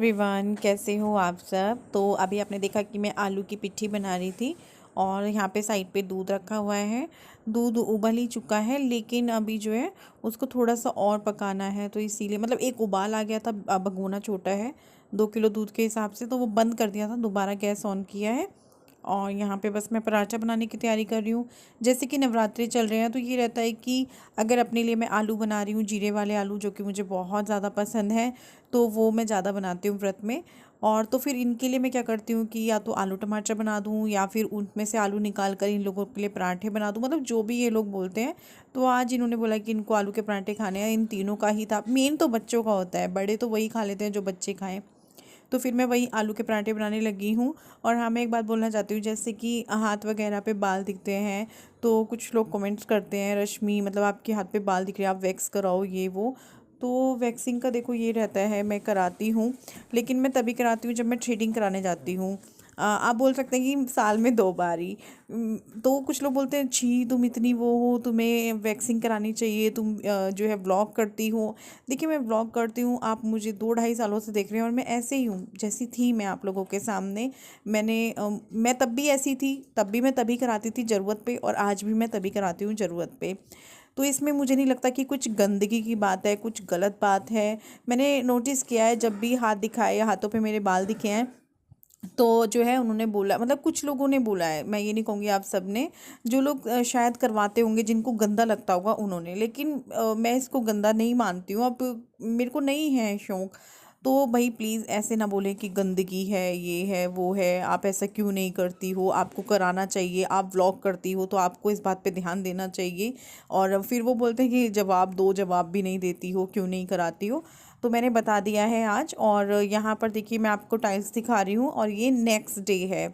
Everyone, कैसे हो आप सब। तो अभी आपने देखा कि मैं आलू की पिट्ठी बना रही थी और यहाँ पे साइड पे दूध रखा हुआ है। दूध उबल ही चुका है, लेकिन अभी जो है उसको थोड़ा सा और पकाना है। तो इसीलिए मतलब एक उबाल आ गया था, भगोना छोटा है 2 किलो दूध के हिसाब से, तो वो बंद कर दिया था, दोबारा गैस ऑन किया है। और यहाँ पे बस मैं पराठा बनाने की तैयारी कर रही हूँ। जैसे कि नवरात्रि चल रहे हैं तो ये रहता है कि अगर अपने लिए मैं आलू बना रही हूँ, जीरे वाले आलू, जो कि मुझे बहुत ज़्यादा पसंद है, तो वो मैं ज़्यादा बनाती हूँ व्रत में। और तो फिर इनके लिए मैं क्या करती हूँ कि या तो आलू टमाटर बना दूँ या फिर उनमें से आलू निकाल कर इन लोगों के लिए पराठे बना दूँ, मतलब जो भी ये लोग बोलते हैं। तो आज इन्होंने बोला कि इनको आलू के पराठे खाने हैं। इन तीनों का ही था, मेन तो बच्चों का होता है, बड़े तो वही खा लेते हैं जो बच्चे खाएं। तो फिर मैं वही आलू के पराठे बनाने लगी हूँ। और हाँ, मैं एक बात बोलना चाहती हूँ, जैसे कि हाथ वगैरह पे बाल दिखते हैं तो कुछ लोग कमेंट्स करते हैं, रश्मि मतलब आपके हाथ पे बाल दिख रहे हैं, आप वैक्स कराओ ये वो। तो वैक्सिंग का देखो ये रहता है, मैं कराती हूँ, लेकिन मैं तभी कराती हूँ जब मैं थ्रेडिंग कराने जाती हूँ। आप बोल सकते हैं कि साल में 2 बार ही। तो कुछ लोग बोलते हैं, छी तुम इतनी वो हो, तुम्हें वैक्सिंग करानी चाहिए, तुम जो है व्लॉग करती हो। देखिए, मैं व्लॉग करती हूँ, आप मुझे 2 ढाई सालों से देख रहे हैं और मैं ऐसे ही हूँ जैसी थी मैं आप लोगों के सामने। मैं तब भी ऐसी थी, तब भी मैं तभी कराती थी ज़रूरत पे, और आज भी मैं तभी कराती हूँ ज़रूरत पे। तो इसमें मुझे नहीं लगता कि कुछ गंदगी की बात है, कुछ गलत बात है। मैंने नोटिस किया है, जब भी हाथ दिखाए या हाथों पे मेरे बाल दिखे हैं, तो जो है उन्होंने बोला, मतलब कुछ लोगों ने बोला है, मैं ये नहीं कहूँगी आप सब ने, जो लोग शायद करवाते होंगे, जिनको गंदा लगता होगा उन्होंने, लेकिन मैं इसको गंदा नहीं मानती हूँ। अब मेरे को नहीं है शौक। तो भाई प्लीज़ ऐसे ना बोलें कि गंदगी है, ये है वो है, आप ऐसा क्यों नहीं करती हो, आपको कराना चाहिए, आप व्लॉग करती हो तो आपको इस बात पे ध्यान देना चाहिए। और फिर वो बोलते हैं कि जवाब दो, जवाब भी नहीं देती हो, क्यों नहीं कराती हो। तो मैंने बता दिया है आज। और यहाँ पर देखिए, मैं आपको टाइल्स दिखा रही हूँ और ये नेक्स्ट डे है।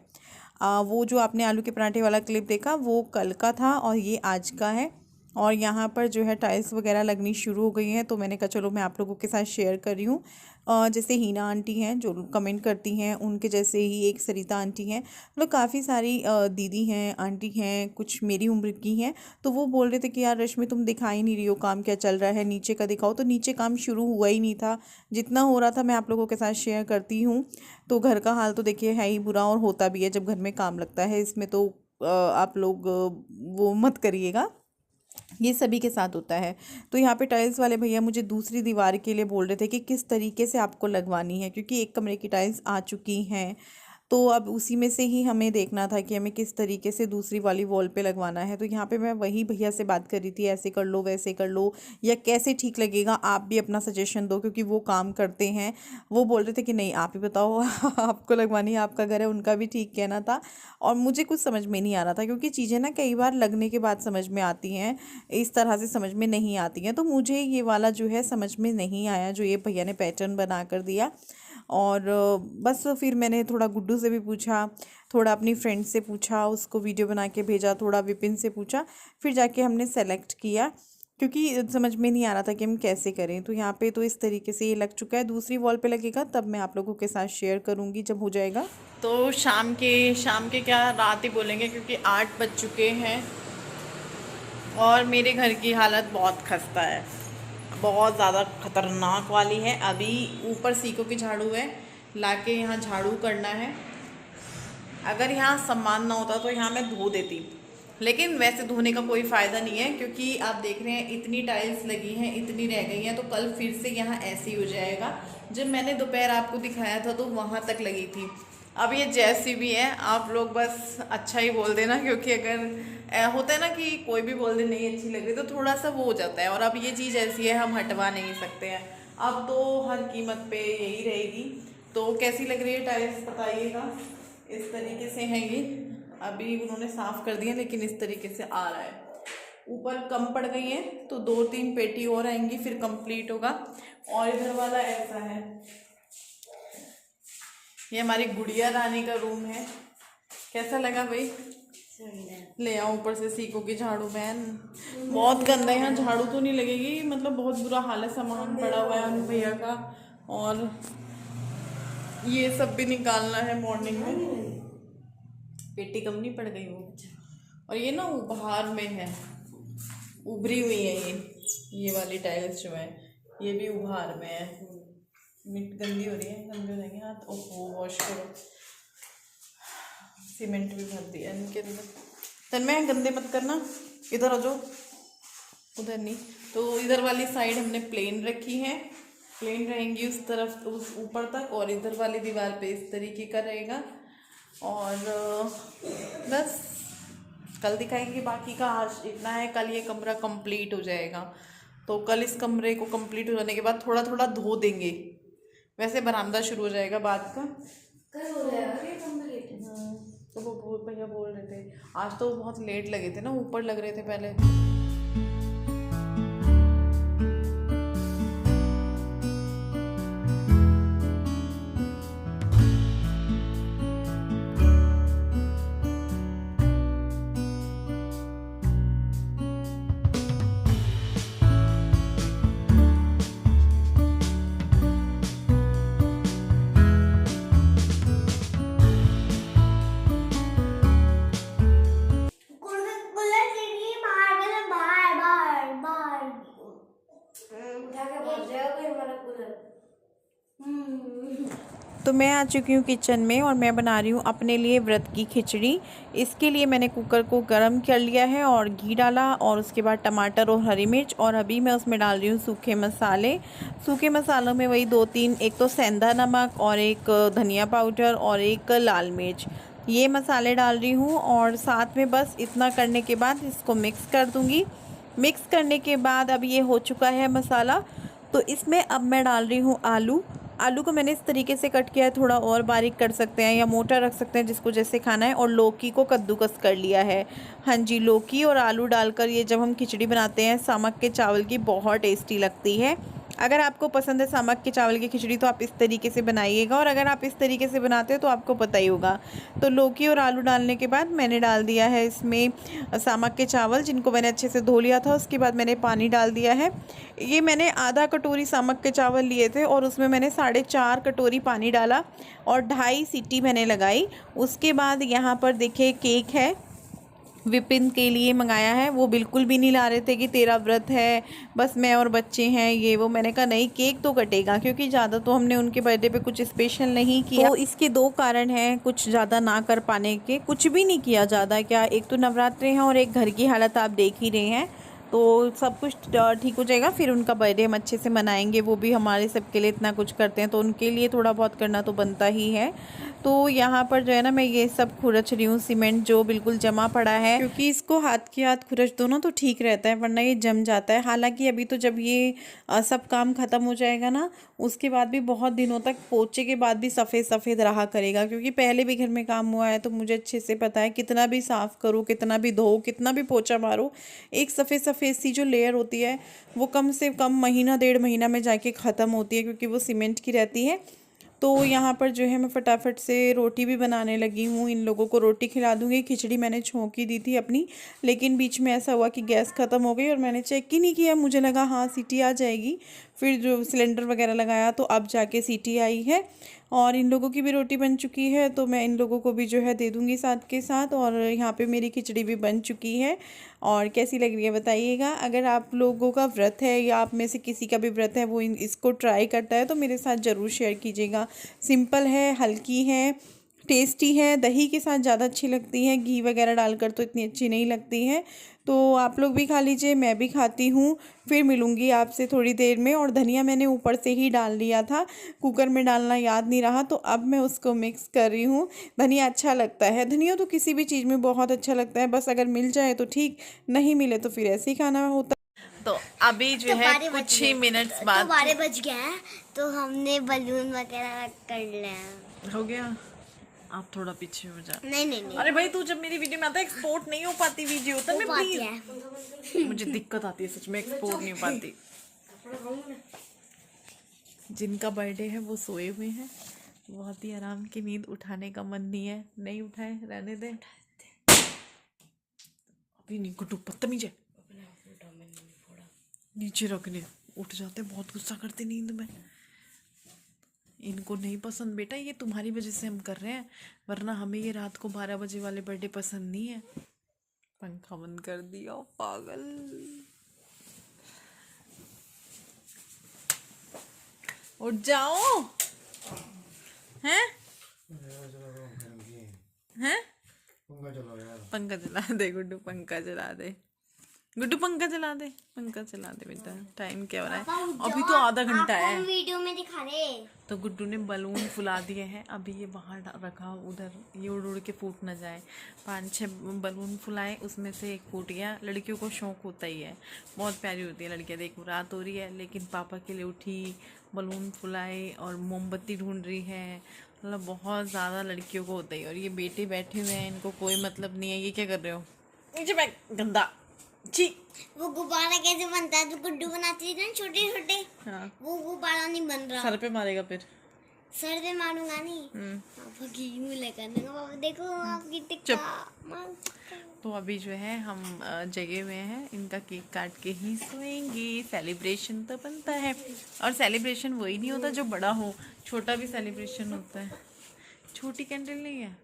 वो जो आपने आलू के पराठे वाला क्लिप देखा वो कल का था और ये आज का है। और यहाँ पर जो है टाइल्स वगैरह लगनी शुरू हो गई हैं, तो मैंने कहा चलो मैं आप लोगों के साथ शेयर कर रही हूँ। जैसे हीना आंटी हैं जो कमेंट करती हैं, उनके जैसे ही एक सरिता आंटी हैं, मतलब काफ़ी सारी दीदी हैं, आंटी हैं, कुछ मेरी उम्र की हैं। तो वो बोल रहे थे कि यार रश्मि, तुम दिखा ही नहीं रही हो, काम क्या चल रहा है, नीचे का दिखाओ। तो नीचे काम शुरू हुआ ही नहीं था, जितना हो रहा था मैं आप लोगों के साथ शेयर करती हूँ। तो घर का हाल तो देखिए है ही बुरा, और होता भी है जब घर में काम लगता है, इसमें तो आप लोग वो मत करिएगा, ये सभी के साथ होता है। तो यहाँ पे टाइल्स वाले भैया मुझे दूसरी दीवार के लिए बोल रहे थे कि किस तरीके से आपको लगवानी है, क्योंकि एक कमरे की टाइल्स आ चुकी हैं। तो अब उसी में से ही हमें देखना था कि हमें किस तरीके से दूसरी वाली वॉल पे लगवाना है। तो यहाँ पे मैं वही भैया से बात कर रही थी, ऐसे कर लो वैसे कर लो, या कैसे ठीक लगेगा, आप भी अपना सजेशन दो, क्योंकि वो काम करते हैं। वो बोल रहे थे कि नहीं आप ही बताओ आपको लगवानी है, आपका घर है, उनका भी ठीक कहना था। और मुझे कुछ समझ में नहीं आ रहा था, क्योंकि चीज़ें ना कई बार लगने के बाद समझ में आती हैं, इस तरह से समझ में नहीं आती हैं। तो मुझे ये वाला जो है समझ में नहीं आया, जो ये भैया ने पैटर्न बना कर दिया। और बस फिर मैंने थोड़ा गुड्डू से भी पूछा, थोड़ा अपनी फ्रेंड से पूछा, उसको वीडियो बना के भेजा, थोड़ा विपिन से पूछा, फिर जाके हमने सेलेक्ट किया, क्योंकि समझ में नहीं आ रहा था कि हम कैसे करें। तो यहाँ पे तो इस तरीके से ये लग चुका है, दूसरी वॉल पे लगेगा तब मैं आप लोगों के साथ शेयर करूँगी जब हो जाएगा। तो शाम के क्या, रात ही बोलेंगे, क्योंकि 8 बज चुके हैं और मेरे घर की हालत बहुत खस्ता है, बहुत ज़्यादा खतरनाक वाली है। अभी ऊपर सीखों की झाड़ू है, लाके यहाँ झाड़ू करना है। अगर यहाँ सामान ना होता तो यहाँ मैं धो देती, लेकिन वैसे धोने का कोई फ़ायदा नहीं है, क्योंकि आप देख रहे हैं इतनी टाइल्स लगी हैं, इतनी रह गई हैं, तो कल फिर से यहाँ ऐसे ही हो जाएगा। जब मैंने दोपहर आपको दिखाया था तो वहाँ तक लगी थी। अब ये जैसी भी है, आप लोग बस अच्छा ही बोल देना, क्योंकि अगर होता है ना कि कोई भी बोल दे नहीं अच्छी लग रही, तो थोड़ा सा वो हो जाता है। और अब ये चीज़ ऐसी है, हम हटवा नहीं सकते हैं, अब तो हर कीमत पे यही रहेगी। तो कैसी लग रही है टाइल्स बताइएगा। इस तरीके से है ये, अभी उन्होंने साफ कर दिया, लेकिन इस तरीके से आ रहा है। ऊपर कम पड़ गई है तो 2-3 पेटी और आएंगी, फिर कंप्लीट होगा। और इधर वाला ऐसा है, ये हमारी गुड़िया रानी का रूम है। कैसा लगा भाई? ले आओ ऊपर से सीखो की झाड़ू बहन, बहुत गंदा है यहाँ, झाड़ू तो नहीं लगेगी, मतलब बहुत बुरा हाल है, सामान पड़ा हुआ है उन भैया का। और ये सब भी निकालना है मॉर्निंग में, पेटी कम नहीं पड़ गई वो। और ये ना उभार में है, उभरी हुई है ये वाली टाइल्स जो है, ये भी उभार में है। मिट गंदी हो रही है, गंदे हो जाएंगे हाथ। ओहो वॉश करो। सीमेंट भी भर दिया इनके अंदर। तन्मय गंदे मत करना, इधर आ जाओ। उधर नहीं, तो इधर वाली साइड हमने प्लेन रखी है, प्लेन रहेंगी उस तरफ उस ऊपर तक, और इधर वाली दीवार पे इस तरीके का रहेगा। और बस कल दिखाएंगे बाकी का। आज इतना है, कल ये कमरा कंप्लीट हो जाएगा। तो कल इस कमरे को कंप्लीट हो जाने के बाद थोड़ा थोड़ा धो देंगे, वैसे बरामदा शुरू हो जाएगा बाद का। कल हो जाएगा ये कंप्लीट। तो वो भैया बोल रहे थे आज तो बहुत लेट लगे थे ना, ऊपर लग रहे थे पहले। तो मैं आ चुकी हूँ किचन में और मैं बना रही हूँ अपने लिए व्रत की खिचड़ी। इसके लिए मैंने कुकर को गरम कर लिया है और घी डाला, और उसके बाद टमाटर और हरी मिर्च, और अभी मैं उसमें डाल रही हूँ सूखे मसाले। सूखे मसालों में वही 2-3, एक तो सेंधा नमक और एक धनिया पाउडर और एक लाल मिर्च, ये मसाले डाल रही हूँ। और साथ में बस इतना करने के बाद इसको मिक्स कर दूँगी। मिक्स करने के बाद अब ये हो चुका है मसाला, तो इसमें अब मैं डाल रही हूँ आलू। आलू को मैंने इस तरीके से कट किया है, थोड़ा और बारीक कर सकते हैं या मोटा रख सकते हैं जिसको जैसे खाना है। और लौकी को कद्दूकस कर लिया है। हाँ जी, लौकी और आलू डालकर ये जब हम खिचड़ी बनाते हैं सामक के चावल की, बहुत टेस्टी लगती है। अगर आपको पसंद है सामक के चावल की खिचड़ी तो आप इस तरीके से बनाइएगा, और अगर आप इस तरीके से बनाते हो तो आपको पता ही होगा। तो लौकी और आलू डालने के बाद मैंने डाल दिया है इसमें सामक के चावल, जिनको मैंने अच्छे से धो लिया था। उसके बाद मैंने पानी डाल दिया है। ये मैंने आधा कटोरी सामक के चावल लिए थे और उसमें मैंने 4.5 कटोरी पानी डाला और 2.5 सीटी मैंने लगाई। उसके बाद यहाँ पर देखिए केक है, विपिन के लिए मंगाया है। वो बिल्कुल भी नहीं ला रहे थे कि तेरा व्रत है, बस मैं और बच्चे हैं ये वो। मैंने कहा नहीं, केक तो कटेगा, क्योंकि ज़्यादा तो हमने उनके बर्थडे पे कुछ स्पेशल नहीं किया। तो इसके 2 कारण हैं कुछ ज़्यादा ना कर पाने के। कुछ भी नहीं किया ज़्यादा, क्या, एक तो नवरात्रे हैं और एक घर की हालत आप देख ही रहे हैं। तो सब कुछ ठीक हो जाएगा, फिर उनका बर्थडे हम अच्छे से मनाएंगे। वो भी हमारे सबके लिए इतना कुछ करते हैं, तो उनके लिए थोड़ा बहुत करना तो बनता ही है। तो यहाँ पर जो है ना, मैं ये सब खुरच रही हूँ, सीमेंट जो बिल्कुल जमा पड़ा है, क्योंकि इसको हाथ के हाथ खुरच दो ना तो ठीक रहता है, वरना ये जम जाता है। हालांकि अभी तो जब ये सब काम ख़त्म हो जाएगा ना, उसके बाद भी बहुत दिनों तक पोछे के बाद भी सफ़ेद सफ़ेद रहा करेगा। क्योंकि पहले भी घर में काम हुआ है तो मुझे अच्छे से पता है, कितना भी साफ़ करो, कितना भी धो, कितना भी पोछा मारो, एक सफ़ेद सफ़ेद सी जो लेयर होती है वो कम से कम महीना 1.5 महीना में जाके ख़त्म होती है, क्योंकि वो सीमेंट की रहती है। तो यहाँ पर जो है मैं फटाफट से रोटी भी बनाने लगी हूँ। इन लोगों को रोटी खिला दूँगी। खिचड़ी मैंने छोंकी दी थी अपनी, लेकिन बीच में ऐसा हुआ कि गैस ख़त्म हो गई और मैंने चेक ही नहीं किया। मुझे लगा हाँ सीटी आ जाएगी, फिर जो सिलेंडर वगैरह लगाया तो अब जाके सीटी आई है। और इन लोगों की भी रोटी बन चुकी है, तो मैं इन लोगों को भी जो है दे दूँगी साथ के साथ। और यहाँ पे मेरी खिचड़ी भी बन चुकी है। और कैसी लग रही है बताइएगा। अगर आप लोगों का व्रत है या आप में से किसी का भी व्रत है, वो इसको ट्राई करता है तो मेरे साथ ज़रूर शेयर कीजिएगा। सिंपल है, हल्की है, टेस्टी है। दही के साथ ज़्यादा अच्छी लगती है, घी वगैरह डालकर तो इतनी अच्छी नहीं लगती है। तो आप लोग भी खा लीजिए, मैं भी खाती हूँ। फिर मिलूँगी आपसे थोड़ी देर में। और धनिया मैंने ऊपर से ही डाल दिया था, कुकर में डालना याद नहीं रहा, तो अब मैं उसको मिक्स कर रही हूँ। धनिया अच्छा लगता है, धनिया तो किसी भी चीज़ में बहुत अच्छा लगता है, बस अगर मिल जाए तो ठीक, नहीं मिले तो फिर ऐसे ही खाना होता। तो अभी जो है कुछ ही मिनट्स बाद 12 बज गया है, तो हमने बलून वगैरह कर लिया। हो गया। आप थोड़ा पीछे हो जा। नहीं। अरे भाई, तू जब मेरी वीडियो में आता है एक्सपोर्ट नहीं हो पाती वीडियो, तो मैं प्लीज, मुझे दिक्कत आती है सच में, एक्सपोर्ट नहीं हो पाती। जिनका बर्थडे है वो सोए हुए हैं, बहुत ही आराम की नींद, उठाने का मन नहीं है, नहीं उठाए, रहने दे। अभी नहीं, गुड्डू बदतमीज है, नीचे रखने उठ जाते, बहुत गुस्सा करते नींद में। इनको नहीं पसंद बेटा, ये तुम्हारी वजह से हम कर रहे हैं, वरना हमें ये रात को 12 बजे वाले बर्थडे पसंद नहीं है। पंखा बंद कर दिया पागल। उठ जाओ। हैं हैं पंखा चला दे गुड्डू, पंखा चला दे गुड्डू, पंखा चला दे, पंखा चला दे बेटा। टाइम क्या हो रहा है? अभी तो आधा घंटा है। वीडियो में दिखा रहे। तो गुड्डू ने बलून फुला दिए हैं, अभी ये बाहर रखा उधर, ये उड़ उड़ के फूट ना जाए। 5-6 बलून फुलाए, उसमें से एक फूट गया। लड़कियों को शौक होता ही है, बहुत प्यारी होती है लड़कियां। देखो रात हो रही है लेकिन पापा के लिए उठी, बलून फुलाए और मोमबत्ती ढूंढ रही है। मतलब बहुत ज़्यादा लड़कियों को होता ही। और ये बेटे बैठे हुए हैं, इनको कोई मतलब नहीं है। ये क्या कर रहे हो? नीचे बैठ गंदा। जी वो गुब्बारा कैसे बनता है? तो गुड्डू बनाती थी ना छोटे छोटे। हाँ, वो गुब्बारा नहीं बन रहा। सर पे मारेगा फिर। सर पे मारूंगा नहीं। पापा की मुँह करने का। पापा देखो आपकी टिक्का। तो अभी जो है हम जगे हुए हैं, इनका केक काट के ही सोएंगे। सेलिब्रेशन तो बनता है, और सेलिब्रेशन वही नहीं होता जो बड़ा हो, छोटा भी सेलिब्रेशन होता है। छोटी कैंडल नहीं है।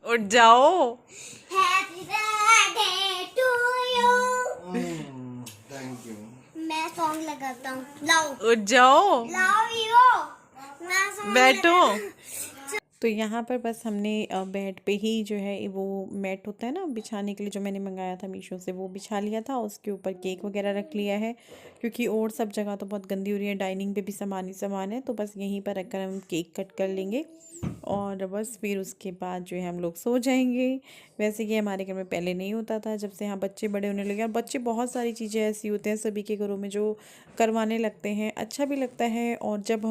उठ जाओ। Happy birthday to you. Thank you. मैं सॉन्ग लगाता हूँ। लाओ उठ जाओ, लाओ यो। मैं song बैठो। लगाता हूँ। तो यहाँ पर बस हमने बेड पे ही जो है वो मैट होता है ना बिछाने के लिए, जो मैंने मंगाया था मीशो से, वो बिछा लिया था। उसके ऊपर केक वगैरह रख लिया है, क्योंकि और सब जगह तो बहुत गंदी हो रही है। डाइनिंग पे भी सामान ही सामान है, तो बस यहीं पर रखकर हम केक कट कर लेंगे और बस फिर उसके बाद जो है हम लोग सो जाएंगे। वैसे कि हमारे घर में पहले नहीं होता था, जब से यहाँ बच्चे बड़े होने लगे। और बच्चे बहुत सारी चीज़ें ऐसी होते हैं सभी के घरों में जो करवाने लगते हैं, अच्छा भी लगता है। और जब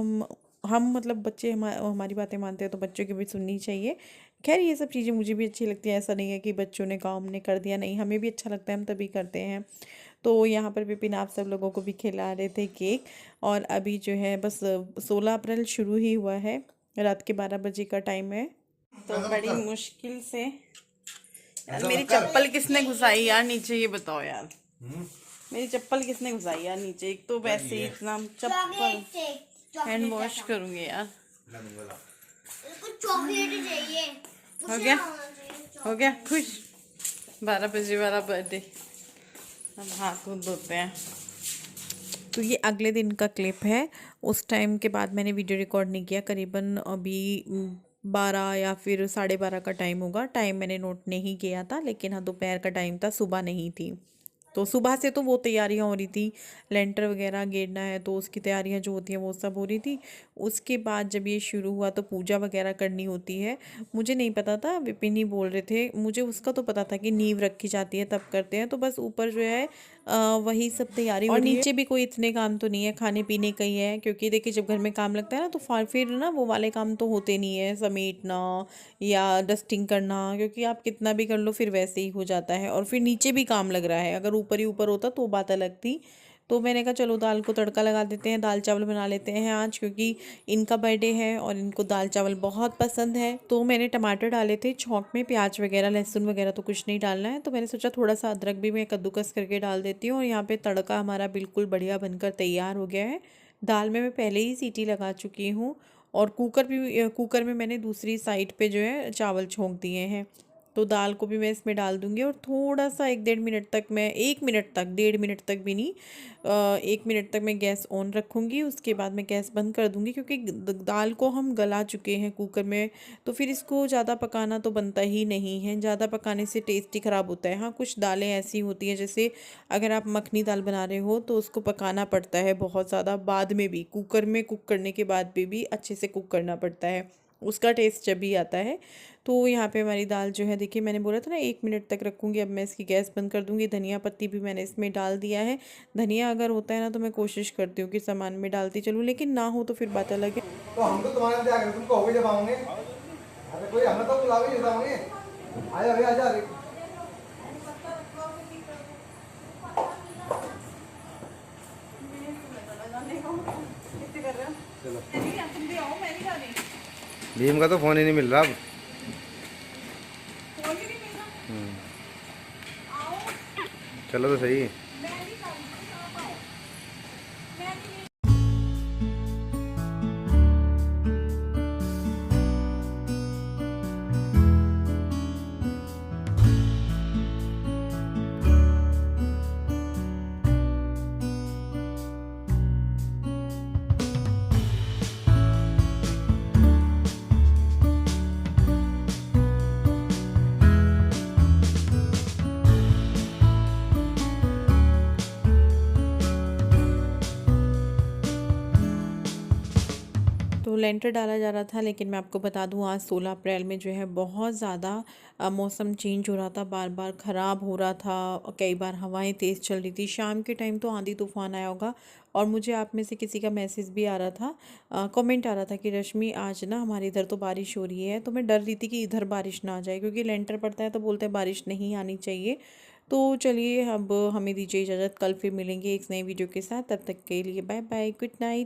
हम मतलब बच्चे हमारी बातें मानते हैं तो बच्चों की भी सुननी चाहिए। खैर ये सब चीज़ें मुझे भी अच्छी लगती है, ऐसा नहीं है कि बच्चों ने काम ने कर दिया, नहीं, हमें भी अच्छा लगता है, हम तभी करते हैं। तो यहाँ पर विपिन आप सब लोगों को भी खिला रहे थे केक। और अभी जो है बस 16 अप्रैल शुरू ही हुआ है, रात के 12 बजे का टाइम है। तो बड़ी मुश्किल से यार, मेरी चप्पल किसने घुसाई यार नीचे, ये बताओ यार। मेरी चप्पल किसने घुसाई यार नीचे? एक तो वैसे ही इतना चप्पल हैंड वॉश करूंगी यार। चॉकलेट चाहिए। हो गया, हो गया खुश। 12 बजे वाला बर्थडे। अब हाथ मुंह धोते हैं। तो ये अगले दिन का क्लिप है। उस टाइम के बाद मैंने वीडियो रिकॉर्ड नहीं किया। करीबन अभी 12 या फिर 12:30 का टाइम होगा। टाइम मैंने नोट नहीं किया था, लेकिन हाँ दोपहर का टाइम था, सुबह नहीं थी। तो सुबह से तो वो तैयारियां हो रही थी, लेंटर वगैरह गेरना है तो उसकी तैयारियां जो होती हैं वो सब हो रही थी। उसके बाद जब ये शुरू हुआ तो पूजा वगैरह करनी होती है। मुझे नहीं पता था, विपिन ही बोल रहे थे, मुझे उसका तो पता था कि नींव रखी जाती है तब करते हैं। तो बस ऊपर जो है वही सब तैयारी हो रही है। और नीचे भी कोई इतने काम तो नहीं है, खाने पीने का ही है। क्योंकि देखिए जब घर में काम लगता है ना तो फिर ना वो वाले काम तो होते नहीं है, समेटना या डस्टिंग करना, क्योंकि आप कितना भी कर लो फिर वैसे ही हो जाता है। और फिर नीचे भी काम लग रहा है, अगर ऊपर ही ऊपर होता तो बात अलग थी। तो मैंने कहा चलो दाल को तड़का लगा देते हैं, दाल चावल बना लेते हैं आज, क्योंकि इनका बर्थडे है और इनको दाल चावल बहुत पसंद है। तो मैंने टमाटर डाले थे छौंक में, प्याज वगैरह लहसुन वगैरह तो कुछ नहीं डालना है। तो मैंने सोचा थोड़ा सा अदरक भी मैं कद्दूकस करके डाल देती हूँ। और यहाँ पे तड़का हमारा बिल्कुल बढ़िया बनकर तैयार हो गया है। दाल में मैं पहले ही सीटी लगा चुकी हूँ, और कुकर में मैंने दूसरी साइड पे जो है चावल छोंक दिए हैं। तो दाल को भी मैं इसमें डाल दूंगी और थोड़ा सा 1-1.5 मिनट तक, मैं 1 मिनट तक, 1.5 मिनट तक भी नहीं, 1 मिनट तक मैं गैस ऑन रखूँगी। उसके बाद मैं गैस बंद कर दूँगी, क्योंकि दाल को हम गला चुके हैं कुकर में, तो फिर इसको ज़्यादा पकाना तो बनता ही नहीं है। ज़्यादा पकाने से टेस्ट ही ख़राब होता है। हाँ कुछ दालें ऐसी होती हैं, जैसे अगर आप मखनी दाल बना रहे हो तो उसको पकाना पड़ता है बहुत ज़्यादा, बाद में भी कुकर में कुक करने के बाद भी अच्छे से कुक करना पड़ता है। उसका टेस्ट जब भी आता है। तो यहाँ पे हमारी दाल जो है, देखिए मैंने बोला था ना 1 मिनट तक रखूँगी। अब मैं इसकी गैस बंद कर दूँगी। धनिया पत्ती भी मैंने इसमें डाल दिया है। धनिया अगर होता है ना तो मैं कोशिश करती हूँ कि सामान में डालती चलूँ, लेकिन ना हो तो फिर बात अलग है। तो हम तो तुम्हारे इंतजार करें, तुम कहोगे जब आओगे। अरे कोई हमें तो बुलावे नहीं आओगे। आजा अभी आजा अरे। भीम का तो फोन ही नहीं मिल रहा अब। चलो तो सही। तो लेंटर डाला जा रहा था, लेकिन मैं आपको बता दूं आज 16 अप्रैल में जो है बहुत ज़्यादा मौसम चेंज हो रहा था, बार बार ख़राब हो रहा था। कई बार हवाएं तेज़ चल रही थी। शाम के टाइम तो आंधी तूफान आया होगा। और मुझे आप में से किसी का मैसेज भी आ रहा था, कमेंट आ रहा था कि रश्मि आज ना हमारे इधर तो बारिश हो रही है। तो मैं डर रही थी कि इधर बारिश ना आ जाए, क्योंकि लेंटर पड़ता है तो बोलते हैं बारिश नहीं आनी चाहिए। तो चलिए अब हमें दीजिए इजाज़त। कल फिर मिलेंगे एक नए वीडियो के साथ। तब तक के लिए बाय बाय, गुड नाइट।